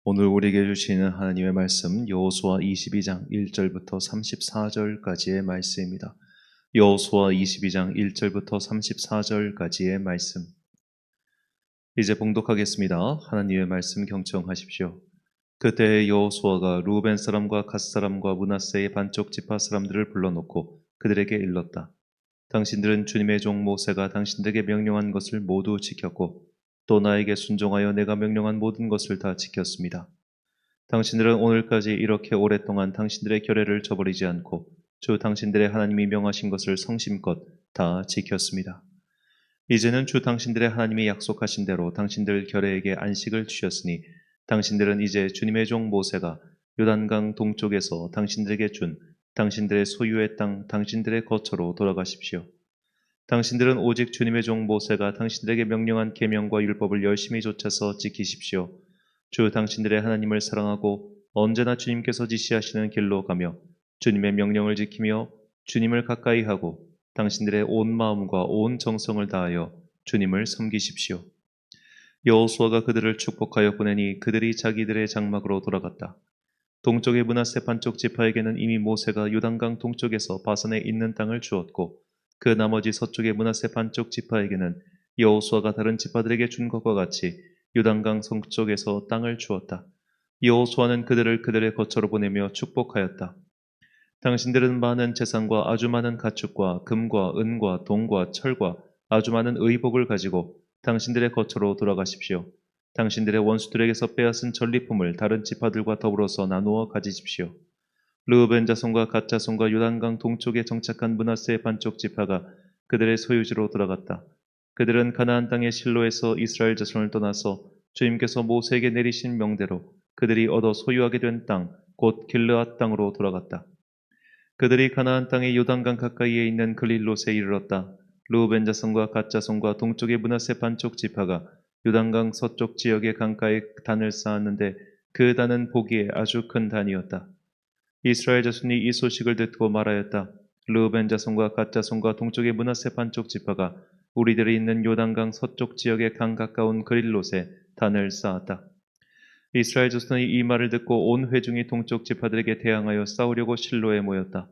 오늘 우리에게 주시는 하나님의 말씀 여호수아 22장 1절부터 34절까지의 말씀입니다. 여호수아 22장 1절부터 34절까지의 말씀. 이제 봉독하겠습니다. 하나님의 말씀 경청하십시오. 그때 여호수아가 루벤 사람과 갓 사람과 므낫세의 반쪽 지파 사람들을 불러놓고 그들에게 일렀다. 당신들은 주님의 종 모세가 당신들에게 명령한 것을 모두 지켰고 또 나에게 순종하여 내가 명령한 모든 것을 다 지켰습니다. 당신들은 오늘까지 이렇게 오랫동안 당신들의 결례를 저버리지 않고 주 당신들의 하나님이 명하신 것을 성심껏 다 지켰습니다. 이제는 주 당신들의 하나님이 약속하신 대로 당신들 결례에게 안식을 주셨으니 당신들은 이제 주님의 종 모세가 요단강 동쪽에서 당신들에게 준 당신들의 소유의 땅 당신들의 거처로 돌아가십시오. 당신들은 오직 주님의 종 모세가 당신들에게 명령한 계명과 율법을 열심히 좇아서 지키십시오. 주 당신들의 하나님을 사랑하고 언제나 주님께서 지시하시는 길로 가며 주님의 명령을 지키며 주님을 가까이 하고 당신들의 온 마음과 온 정성을 다하여 주님을 섬기십시오. 여호수아가 그들을 축복하여 보내니 그들이 자기들의 장막으로 돌아갔다. 동쪽의 므낫세 반쪽 지파에게는 이미 모세가 요단강 동쪽에서 바산에 있는 땅을 주었고 그 나머지 서쪽의 므낫세 반쪽 지파에게는 여호수아가 다른 지파들에게 준 것과 같이 요단강 서쪽에서 땅을 주었다. 여호수아는 그들을 그들의 거처로 보내며 축복하였다. 당신들은 많은 재산과 아주 많은 가축과 금과 은과 동과 철과 아주 많은 의복을 가지고 당신들의 거처로 돌아가십시오. 당신들의 원수들에게서 빼앗은 전리품을 다른 지파들과 더불어서 나누어 가지십시오. 르우벤 자손과 갓 자손과 요단강 동쪽에 정착한 므낫세 반쪽 지파가 그들의 소유지로 돌아갔다. 그들은 가나안 땅의 실로에서 이스라엘 자손을 떠나서 주님께서 모세에게 내리신 명대로 그들이 얻어 소유하게 된 땅, 곧 길르앗 땅으로 돌아갔다. 그들이 가나안 땅의 요단강 가까이에 있는 글릴롯에 이르렀다. 르우벤 자손과 갓 자손과 동쪽의 므낫세 반쪽 지파가 요단강 서쪽 지역의 강가에 단을 쌓았는데 그 단은 보기에 아주 큰 단이었다. 이스라엘 자손이 이 소식을 듣고 말하였다. 르우벤 자손과 갓 자손과 동쪽의 므낫세 반쪽 지파가 우리들이 있는 요단강 서쪽 지역의 강 가까운 그릴롯에 단을 쌓았다. 이스라엘 자손이 이 말을 듣고 온 회중이 동쪽 지파들에게 대항하여 싸우려고 실로에 모였다.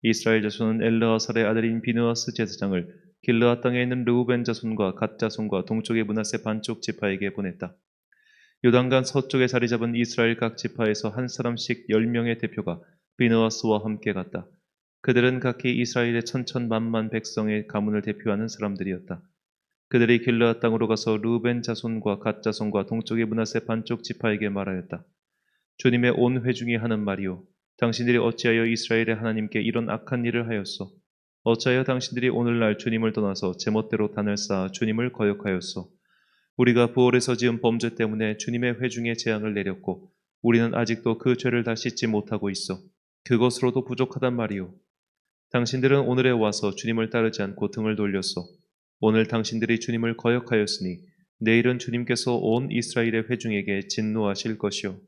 이스라엘 자손은 엘르아살의 아들인 비느하스 제사장을 길르앗 땅에 있는 르우벤 자손과 갓 자손과 동쪽의 므낫세 반쪽 지파에게 보냈다. 요단강 서쪽에 자리 잡은 이스라엘 각 지파에서 한 사람씩 10명의 대표가 비느하스와 함께 갔다. 그들은 각기 이스라엘의 천천만만 백성의 가문을 대표하는 사람들이었다. 그들이 길르앗 땅으로 가서 르우벤 자손과 갓 자손과 동쪽의 므낫세 반쪽 지파에게 말하였다. 주님의 온 회중이 하는 말이요. 당신들이 어찌하여 이스라엘의 하나님께 이런 악한 일을 하였소? 어찌하여 당신들이 오늘날 주님을 떠나서 제멋대로 단을 쌓아 주님을 거역하였소? 우리가 부올에서 지은 범죄 때문에 주님의 회중에 재앙을 내렸고 우리는 아직도 그 죄를 다 씻지 못하고 있어. 그것으로도 부족하단 말이오. 당신들은 오늘에 와서 주님을 따르지 않고 등을 돌렸소. 오늘 당신들이 주님을 거역하였으니 내일은 주님께서 온 이스라엘의 회중에게 진노하실 것이오.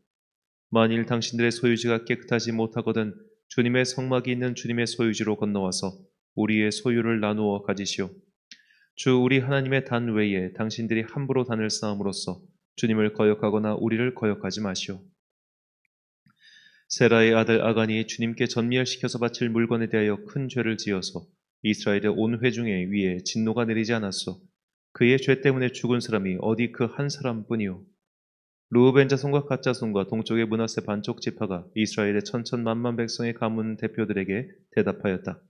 만일 당신들의 소유지가 깨끗하지 못하거든 주님의 성막이 있는 주님의 소유지로 건너와서 우리의 소유를 나누어 가지시오. 주 우리 하나님의 단 외에 당신들이 함부로 단을 쌓음으로써 주님을 거역하거나 우리를 거역하지 마시오. 세라의 아들 아간이 주님께 전멸시켜서 바칠 물건에 대하여 큰 죄를 지어서 이스라엘의 온 회중에 위에 진노가 내리지 않았소. 그의 죄 때문에 죽은 사람이 어디 그 한 사람뿐이오. 르우벤 자손과 갓 자손과 동쪽의 므낫세 반쪽 지파가 이스라엘의 천천만만 백성의 가문 대표들에게 대답하였다.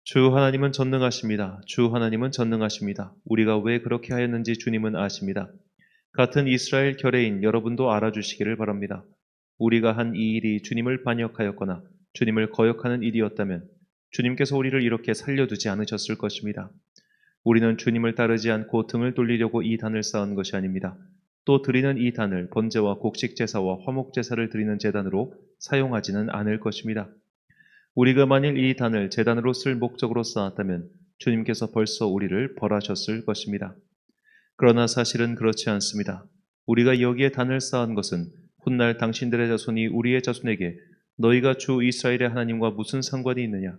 주 하나님은 전능하십니다. 주 하나님은 전능하십니다. 우리가 왜 그렇게 하였는지 주님은 아십니다. 같은 이스라엘 결례인 여러분도 알아주시기를 바랍니다. 우리가 한 이 일이 주님을 반역하였거나 주님을 거역하는 일이었다면 주님께서 우리를 이렇게 살려두지 않으셨을 것입니다. 우리는 주님을 따르지 않고 등을 돌리려고 이 단을 쌓은 것이 아닙니다. 또 드리는 이 단을 번제와 곡식 제사와 화목 제사를 드리는 제단으로 사용하지는 않을 것입니다. 우리가 만일 이 단을 제단으로 쓸 목적으로 쌓았다면 주님께서 벌써 우리를 벌하셨을 것입니다. 그러나 사실은 그렇지 않습니다. 우리가 여기에 단을 쌓은 것은 훗날 당신들의 자손이 우리의 자손에게 너희가 주 이스라엘의 하나님과 무슨 상관이 있느냐?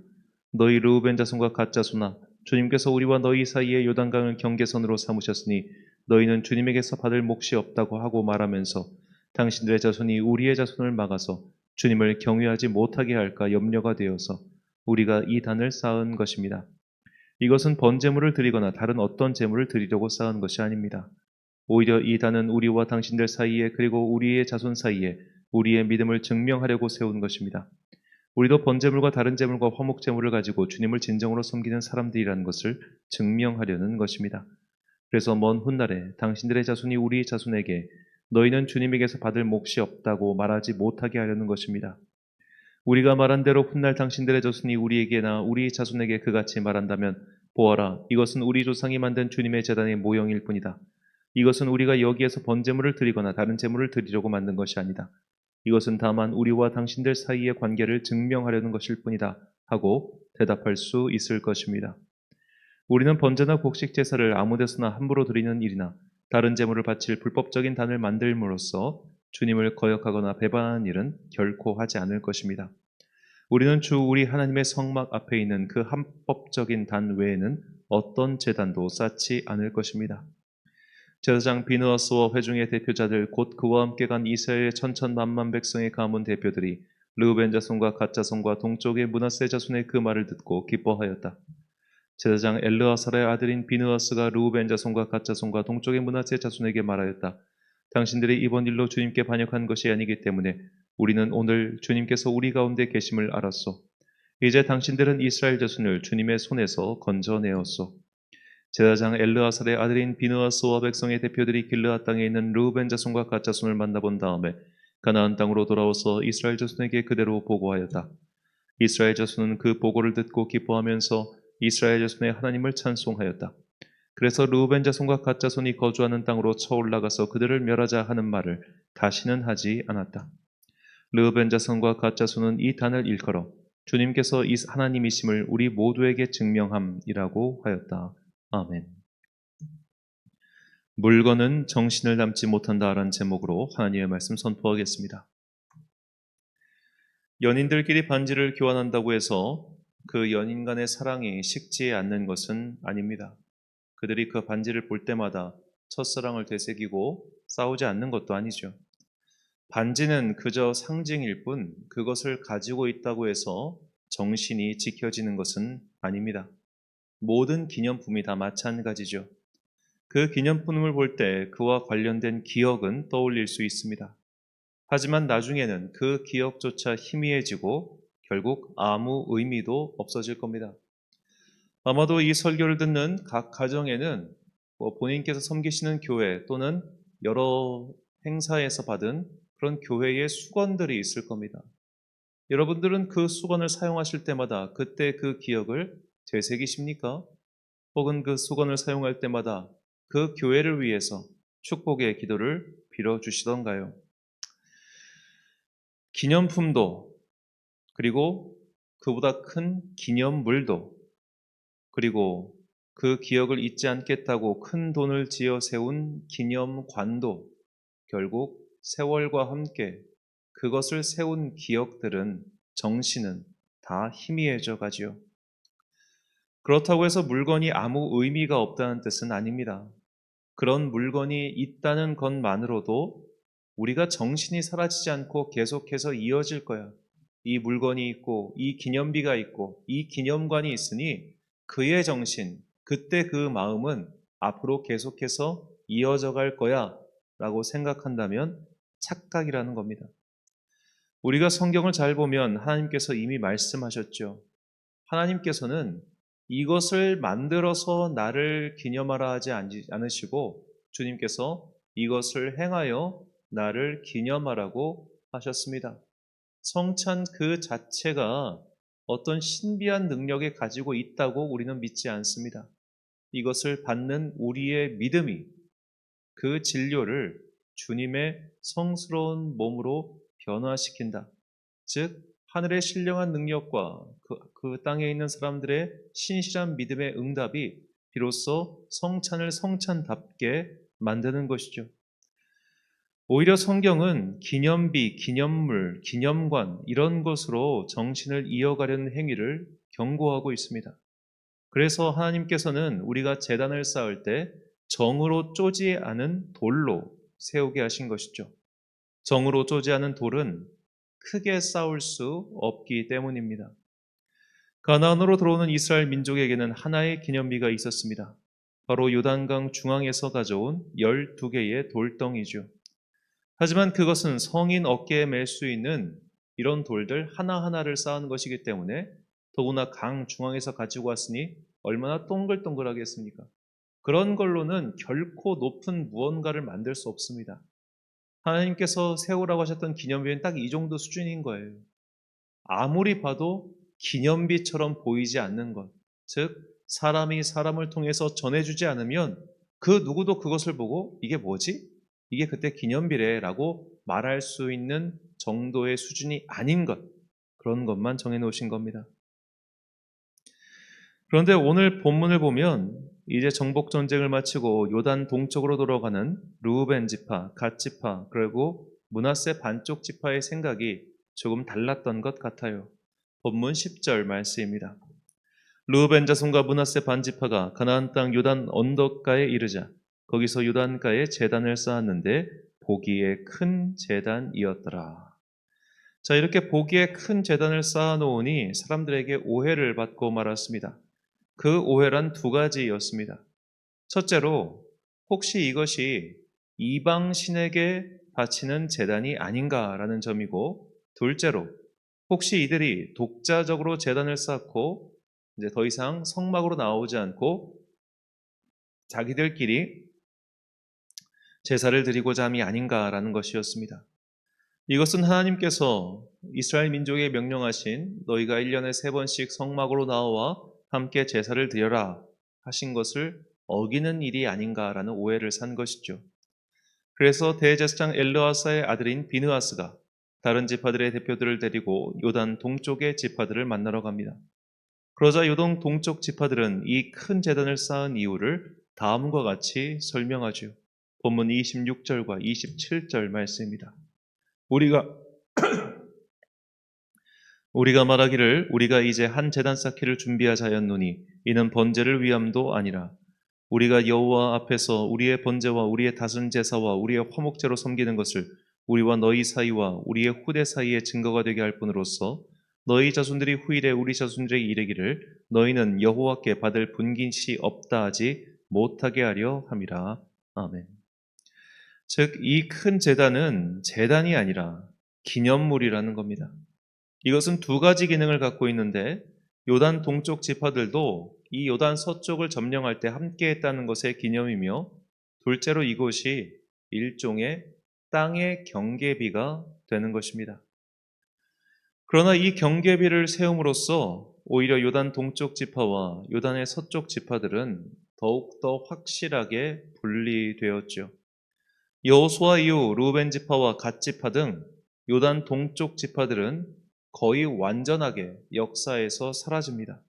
너희 르우벤 자손과 갓 자손아, 주님께서 우리와 너희 사이에 요단강을 경계선으로 삼으셨으니 너희는 주님에게서 받을 몫이 없다고 하고 말하면서 당신들의 자손이 우리의 자손을 막아서 주님을 경외하지 못하게 할까 염려가 되어서 우리가 이 단을 쌓은 것입니다. 이것은 번제물을 드리거나 다른 어떤 제물을 드리려고 쌓은 것이 아닙니다. 오히려 이 단은 우리와 당신들 사이에 그리고 우리의 자손 사이에 우리의 믿음을 증명하려고 세운 것입니다. 우리도 번제물과 다른 제물과 화목 제물을 가지고 주님을 진정으로 섬기는 사람들이라는 것을 증명하려는 것입니다. 그래서 먼 훗날에 당신들의 자손이 우리 자손에게 너희는 주님에게서 받을 몫이 없다고 말하지 못하게 하려는 것입니다. 우리가 말한 대로 훗날 당신들의 자손이 우리에게나 우리 자손에게 그같이 말한다면 보아라, 이것은 우리 조상이 만든 주님의 제단의 모형일 뿐이다. 이것은 우리가 여기에서 번제물을 드리거나 다른 제물을 드리려고 만든 것이 아니다. 이것은 다만 우리와 당신들 사이의 관계를 증명하려는 것일 뿐이다 하고 대답할 수 있을 것입니다. 우리는 번제나 곡식 제사를 아무 데서나 함부로 드리는 일이나 다른 제물을 바칠 불법적인 단을 만들므로써 주님을 거역하거나 배반하는 일은 결코 하지 않을 것입니다. 우리는 주 우리 하나님의 성막 앞에 있는 그 합법적인 단 외에는 어떤 제단도 쌓지 않을 것입니다. 제사장 비느하스와 회중의 대표자들 곧 그와 함께 간 이스라엘의 천천만만 백성의 가문 대표들이 르우벤 자손과 갓 자손과 동쪽의 므낫세 자손의 그 말을 듣고 기뻐하였다. 제사장 엘르아살의 아들인 비느하스가 르우벤 자손과 갓 자손과 동쪽의 므낫세 자손에게 말하였다. 당신들이 이번 일로 주님께 반역한 것이 아니기 때문에 우리는 오늘 주님께서 우리 가운데 계심을 알았소. 이제 당신들은 이스라엘 자손을 주님의 손에서 건져내었소. 제사장 엘르아살의 아들인 비느하스와 백성의 대표들이 길르앗 땅에 있는 르우벤 자손과 갓 자손을 만나본 다음에 가나안 땅으로 돌아와서 이스라엘 자손에게 그대로 보고하였다. 이스라엘 자손은 그 보고를 듣고 기뻐하면서 이스라엘 자손의 하나님을 찬송하였다. 그래서 르우벤 자손과 갓 자손이 거주하는 땅으로 쳐올라가서 그들을 멸하자 하는 말을 다시는 하지 않았다. 르우벤 자손과 갓 자손은 이 단을 일컬어 주님께서 이 하나님이심을 우리 모두에게 증명함이라고 하였다. 아멘. 물건은 정신을 담지 못한다라는 제목으로 하나님의 말씀 선포하겠습니다. 연인들끼리 반지를 교환한다고 해서 그 연인 간의 사랑이 식지 않는 것은 아닙니다. 그들이 그 반지를 볼 때마다 첫사랑을 되새기고 싸우지 않는 것도 아니죠. 반지는 그저 상징일 뿐 그것을 가지고 있다고 해서 정신이 지켜지는 것은 아닙니다. 모든 기념품이 다 마찬가지죠. 그 기념품을 볼 때 그와 관련된 기억은 떠올릴 수 있습니다. 하지만 나중에는 그 기억조차 희미해지고 결국 아무 의미도 없어질 겁니다. 아마도 이 설교를 듣는 각 가정에는 본인께서 섬기시는 교회 또는 여러 행사에서 받은 그런 교회의 수건들이 있을 겁니다. 여러분들은 그 수건을 사용하실 때마다 그때 그 기억을 되새기십니까? 혹은 그 수건을 사용할 때마다 그 교회를 위해서 축복의 기도를 빌어주시던가요? 기념품도 그리고 그보다 큰 기념물도 그리고 그 기억을 잊지 않겠다고 큰 돈을 지어 세운 기념관도 결국 세월과 함께 그것을 세운 기억들은 정신은 다 희미해져 가지요. 그렇다고 해서 물건이 아무 의미가 없다는 뜻은 아닙니다. 그런 물건이 있다는 것만으로도 우리가 정신이 사라지지 않고 계속해서 이어질 거야. 이 물건이 있고 이 기념비가 있고 이 기념관이 있으니 그의 정신, 그때 그 마음은 앞으로 계속해서 이어져 갈 거야 라고 생각한다면 착각이라는 겁니다. 우리가 성경을 잘 보면 하나님께서 이미 말씀하셨죠. 하나님께서는 이것을 만들어서 나를 기념하라 하지 않으시고 주님께서 이것을 행하여 나를 기념하라고 하셨습니다. 성찬 그 자체가 어떤 신비한 능력에 가지고 있다고 우리는 믿지 않습니다. 이것을 받는 우리의 믿음이 그 진료를 주님의 성스러운 몸으로 변화시킨다. 즉 하늘의 신령한 능력과 그 땅에 있는 사람들의 신실한 믿음의 응답이 비로소 성찬을 성찬답게 만드는 것이죠. 오히려 성경은 기념비, 기념물, 기념관 이런 것으로 정신을 이어가려는 행위를 경고하고 있습니다. 그래서 하나님께서는 우리가 제단을 쌓을 때 정으로 쪼지 않은 돌로 세우게 하신 것이죠. 정으로 쪼지 않은 돌은 크게 싸울 수 없기 때문입니다. 가나안으로 들어오는 이스라엘 민족에게는 하나의 기념비가 있었습니다. 바로 요단강 중앙에서 가져온 12개의 돌덩이죠. 하지만 그것은 성인 어깨에 맬 수 있는 이런 돌들 하나하나를 쌓은 것이기 때문에 더구나 강 중앙에서 가지고 왔으니 얼마나 동글동글하겠습니까? 그런 걸로는 결코 높은 무언가를 만들 수 없습니다. 하나님께서 세우라고 하셨던 기념비는 딱 이 정도 수준인 거예요. 아무리 봐도 기념비처럼 보이지 않는 것. 즉, 사람이 사람을 통해서 전해주지 않으면 그 누구도 그것을 보고 이게 뭐지? 이게 그때 기념비래 라고 말할 수 있는 정도의 수준이 아닌 것. 그런 것만 정해놓으신 겁니다. 그런데 오늘 본문을 보면 이제 정복 전쟁을 마치고 요단 동쪽으로 돌아가는 르우벤 지파, 갓 지파, 그리고 므낫세 반쪽 지파의 생각이 조금 달랐던 것 같아요. 본문 10절 말씀입니다. 르우벤 자손과 므낫세 반 지파가 가나안 땅 요단 언덕가에 이르자 거기서 요단가에 제단을 쌓았는데 보기에 큰 제단이었더라. 자, 이렇게 보기에 큰 제단을 쌓아놓으니 사람들에게 오해를 받고 말았습니다. 그 오해란 두 가지였습니다. 첫째로 혹시 이것이 이방 신에게 바치는 제단이 아닌가라는 점이고, 둘째로 혹시 이들이 독자적으로 제단을 쌓고 이제 더 이상 성막으로 나오지 않고 자기들끼리 제사를 드리고자 함이 아닌가라는 것이었습니다. 이것은 하나님께서 이스라엘 민족에 명령하신 너희가 1년에 3번씩 성막으로 나와 함께 제사를 드려라 하신 것을 어기는 일이 아닌가라는 오해를 산 것이죠. 그래서 대제사장 엘르아사의 아들인 비느하스가 다른 지파들의 대표들을 데리고 요단 동쪽의 지파들을 만나러 갑니다. 그러자 요동 동쪽 지파들은 이 큰 제단을 쌓은 이유를 다음과 같이 설명하죠. 본문 26절과 27절 말씀입니다. 우리가 말하기를 우리가 이제 한 제단 쌓기를 준비하자 하였노니 이는 번제를 위함도 아니라 우리가 여호와 앞에서 우리의 번제와 우리의 다순 제사와 우리의 화목제로 섬기는 것을 우리와 너희 사이와 우리의 후대 사이에 증거가 되게 할 뿐으로써 너희 자손들이 후일에 우리 자손들에게 이르기를 너희는 여호와께 받을 분깃이 없다 하지 못하게 하려 함이라. 아멘. 즉, 이 큰 제단은 제단이 아니라 기념물이라는 겁니다. 이것은 두 가지 기능을 갖고 있는데 요단 동쪽 지파들도 이 요단 서쪽을 점령할 때 함께 했다는 것의 기념이며, 둘째로 이곳이 일종의 땅의 경계비가 되는 것입니다. 그러나 이 경계비를 세움으로써 오히려 요단 동쪽 지파와 요단의 서쪽 지파들은 더욱더 확실하게 분리되었죠. 여호수아 이후 루벤 지파와 갓 지파 등 요단 동쪽 지파들은 거의 완전하게 역사에서 사라집니다.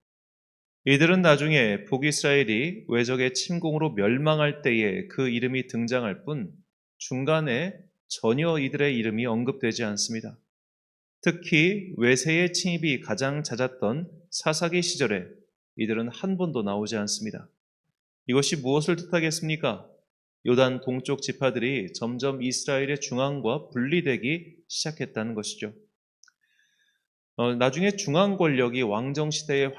이들은 나중에 북이스라엘이 외적의 침공으로 멸망할 때에 그 이름이 등장할 뿐 중간에 전혀 이들의 이름이 언급되지 않습니다. 특히 외세의 침입이 가장 잦았던 사사기 시절에 이들은 한 번도 나오지 않습니다. 이것이 무엇을 뜻하겠습니까? 요단 동쪽 지파들이 점점 이스라엘의 중앙과 분리되기 시작했다는 것이죠. 나중에 중앙 권력이 왕정 시대에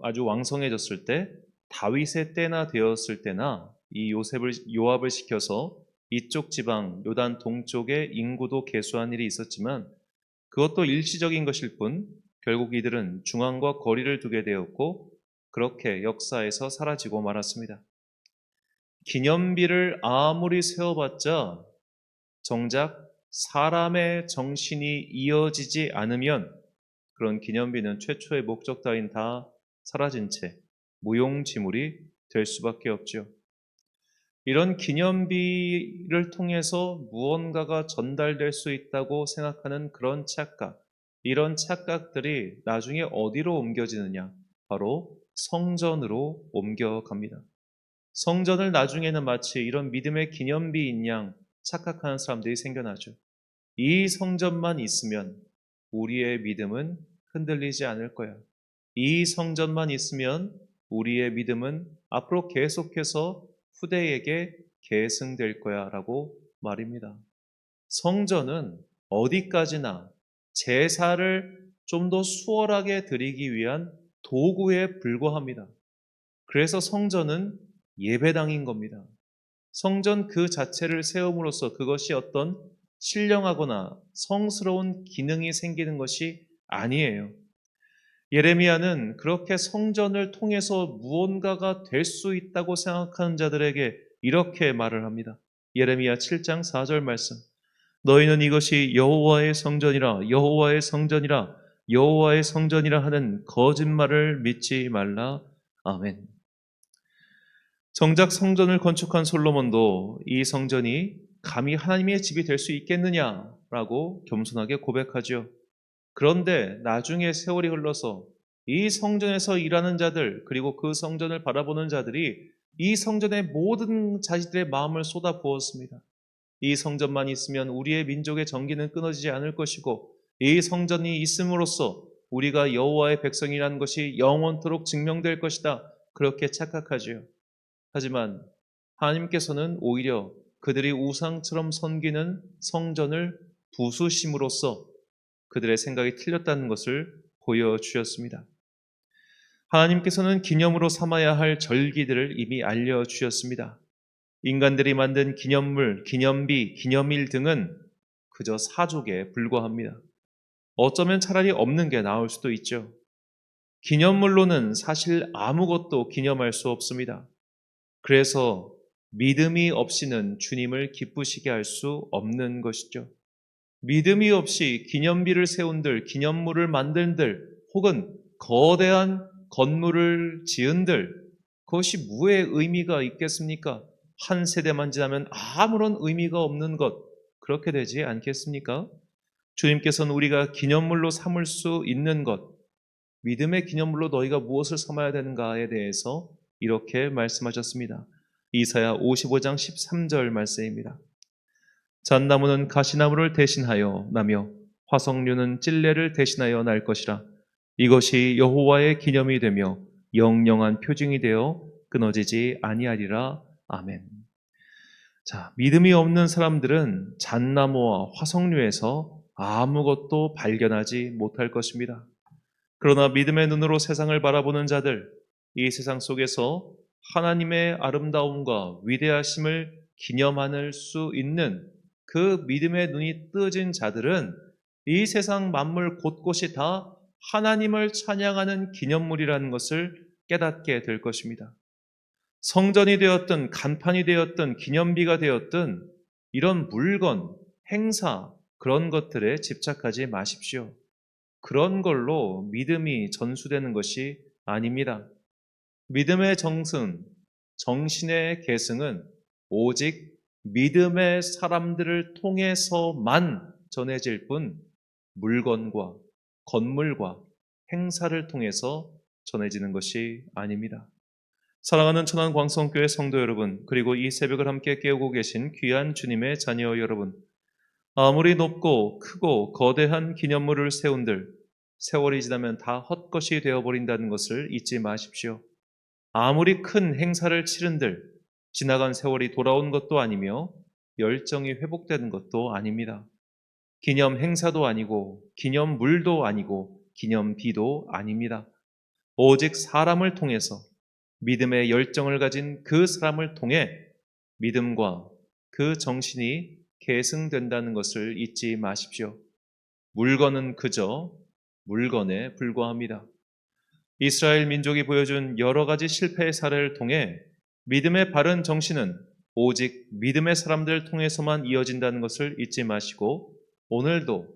아주 왕성해졌을 때 다윗의 때나 되었을 때나 이 요압을 시켜서 이쪽 지방 요단 동쪽의 인구도 계수한 일이 있었지만 그것도 일시적인 것일 뿐 결국 이들은 중앙과 거리를 두게 되었고 그렇게 역사에서 사라지고 말았습니다. 기념비를 아무리 세워봤자 정작 사람의 정신이 이어지지 않으면 그런 기념비는 최초의 목적 따윈 다 사라진 채 무용지물이 될 수밖에 없죠. 이런 기념비를 통해서 무언가가 전달될 수 있다고 생각하는 그런 착각, 이런 착각들이 나중에 어디로 옮겨지느냐? 바로 성전으로 옮겨갑니다. 성전을 나중에는 마치 이런 믿음의 기념비인 양 착각하는 사람들이 생겨나죠. 이 성전만 있으면 우리의 믿음은 흔들리지 않을 거야. 이 성전만 있으면 우리의 믿음은 앞으로 계속해서 후대에게 계승될 거야 라고 말입니다. 성전은 어디까지나 제사를 좀 더 수월하게 드리기 위한 도구에 불과합니다. 그래서 성전은 예배당인 겁니다. 성전 그 자체를 세움으로써 그것이 어떤 신령하거나 성스러운 기능이 생기는 것이 아니에요. 예레미야는 그렇게 성전을 통해서 무언가가 될 수 있다고 생각하는 자들에게 이렇게 말을 합니다. 예레미야 7장 4절 말씀. 너희는 이것이 여호와의 성전이라 여호와의 성전이라 여호와의 성전이라 하는 거짓말을 믿지 말라. 아멘. 정작 성전을 건축한 솔로몬도 이 성전이 감히 하나님의 집이 될 수 있겠느냐라고 겸손하게 고백하죠. 그런데 나중에 세월이 흘러서 이 성전에서 일하는 자들 그리고 그 성전을 바라보는 자들이 이 성전의 모든 자신들의 마음을 쏟아 부었습니다. 이 성전만 있으면 우리의 민족의 정기는 끊어지지 않을 것이고 이 성전이 있음으로써 우리가 여호와의 백성이라는 것이 영원토록 증명될 것이다. 그렇게 착각하지요. 하지만 하나님께서는 오히려 그들이 우상처럼 섬기는 성전을 부수심으로써 그들의 생각이 틀렸다는 것을 보여주셨습니다. 하나님께서는 기념으로 삼아야 할 절기들을 이미 알려주셨습니다. 인간들이 만든 기념물, 기념비, 기념일 등은 그저 사족에 불과합니다. 어쩌면 차라리 없는 게 나을 수도 있죠. 기념물로는 사실 아무것도 기념할 수 없습니다. 그래서 믿음이 없이는 주님을 기쁘시게 할 수 없는 것이죠. 믿음이 없이 기념비를 세운들, 기념물을 만든들, 혹은 거대한 건물을 지은들, 그것이 무의 의미가 있겠습니까? 한 세대만 지나면 아무런 의미가 없는 것, 그렇게 되지 않겠습니까? 주님께서는 우리가 기념물로 삼을 수 있는 것, 믿음의 기념물로 너희가 무엇을 삼아야 되는가에 대해서 이렇게 말씀하셨습니다. 이사야 55장 13절 말씀입니다. 잣나무는 가시나무를 대신하여 나며 화석류는 찔레를 대신하여 날 것이라. 이것이 여호와의 기념이 되며 영영한 표징이 되어 끊어지지 아니하리라. 아멘. 자, 믿음이 없는 사람들은 잣나무와 화석류에서 아무것도 발견하지 못할 것입니다. 그러나 믿음의 눈으로 세상을 바라보는 자들, 이 세상 속에서 하나님의 아름다움과 위대하심을 기념할 수 있는 그 믿음의 눈이 뜨진 자들은 이 세상 만물 곳곳이 다 하나님을 찬양하는 기념물이라는 것을 깨닫게 될 것입니다. 성전이 되었든 간판이 되었든 기념비가 되었든 이런 물건, 행사, 그런 것들에 집착하지 마십시오. 그런 걸로 믿음이 전수되는 것이 아닙니다. 믿음의 정승, 정신의 계승은 오직 믿음의 사람들을 통해서만 전해질 뿐 물건과 건물과 행사를 통해서 전해지는 것이 아닙니다. 사랑하는 천안광성교회 성도 여러분, 그리고 이 새벽을 함께 깨우고 계신 귀한 주님의 자녀 여러분, 아무리 높고 크고 거대한 기념물을 세운들 세월이 지나면 다 헛것이 되어버린다는 것을 잊지 마십시오. 아무리 큰 행사를 치른들 지나간 세월이 돌아온 것도 아니며 열정이 회복되는 것도 아닙니다. 기념 행사도 아니고 기념물도 아니고 기념비도 아닙니다. 오직 사람을 통해서 믿음의 열정을 가진 그 사람을 통해 믿음과 그 정신이 계승된다는 것을 잊지 마십시오. 물건은 그저 물건에 불과합니다. 이스라엘 민족이 보여준 여러 가지 실패의 사례를 통해 믿음의 바른 정신은 오직 믿음의 사람들을 통해서만 이어진다는 것을 잊지 마시고 오늘도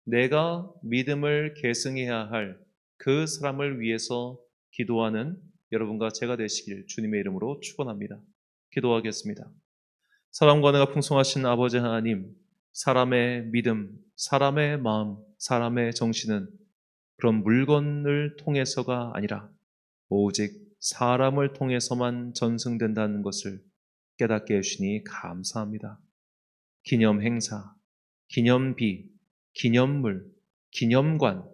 내가 믿음을 계승해야 할 그 사람을 위해서 기도하는 여러분과 제가 되시길 주님의 이름으로 축원합니다. 기도하겠습니다. 사랑과 은혜가 풍성하신 아버지 하나님, 사람의 믿음, 사람의 마음, 사람의 정신은 그런 물건을 통해서가 아니라 오직 사람을 통해서만 전승된다는 것을 깨닫게 해주시니 감사합니다. 기념 행사, 기념비, 기념물, 기념관,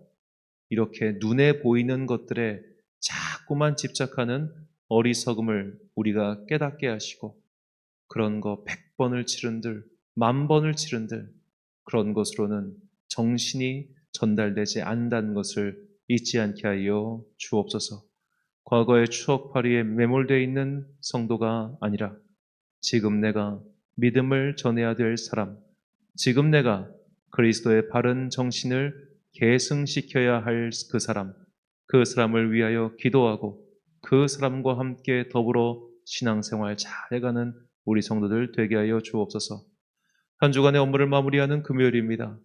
이렇게 눈에 보이는 것들에 자꾸만 집착하는 어리석음을 우리가 깨닫게 하시고 그런 거 100번을 치른들, 10,000번을 치른들 그런 것으로는 정신이 전달되지 않는다는 것을 잊지 않게 하여 주옵소서. 과거의 추억팔이에 매몰되어 있는 성도가 아니라 지금 내가 믿음을 전해야 될 사람, 지금 내가 그리스도의 바른 정신을 계승시켜야 할 그 사람을 위하여 기도하고 그 사람과 함께 더불어 신앙생활 잘해가는 우리 성도들 되게 하여 주옵소서. 한 주간의 업무를 마무리하는 금요일입니다.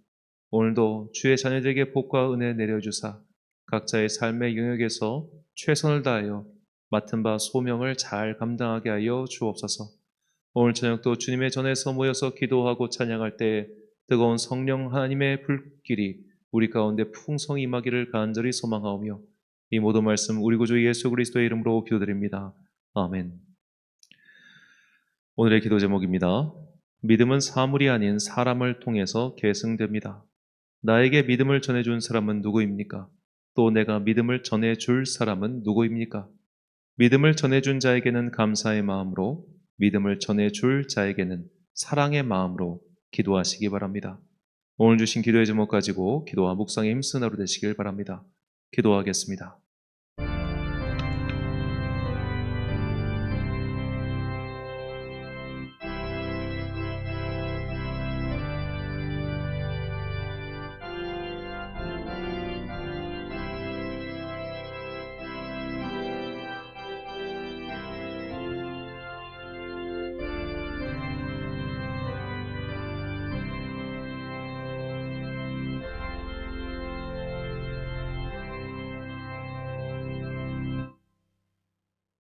오늘도 주의 자녀들에게 복과 은혜 내려주사 각자의 삶의 영역에서 최선을 다하여 맡은 바 소명을 잘 감당하게 하여 주옵소서. 오늘 저녁도 주님의 전에서 모여서 기도하고 찬양할 때 뜨거운 성령 하나님의 불길이 우리 가운데 풍성히 임하기를 간절히 소망하오며 이 모든 말씀 우리 구주 예수 그리스도의 이름으로 기도드립니다. 아멘. 오늘의 기도 제목입니다. 믿음은 사물이 아닌 사람을 통해서 계승됩니다. 나에게 믿음을 전해준 사람은 누구입니까? 또 내가 믿음을 전해줄 사람은 누구입니까? 믿음을 전해준 자에게는 감사의 마음으로, 믿음을 전해줄 자에게는 사랑의 마음으로 기도하시기 바랍니다. 오늘 주신 기도의 제목 가지고 기도와 묵상에 힘쓰는 하루 되시길 바랍니다. 기도하겠습니다.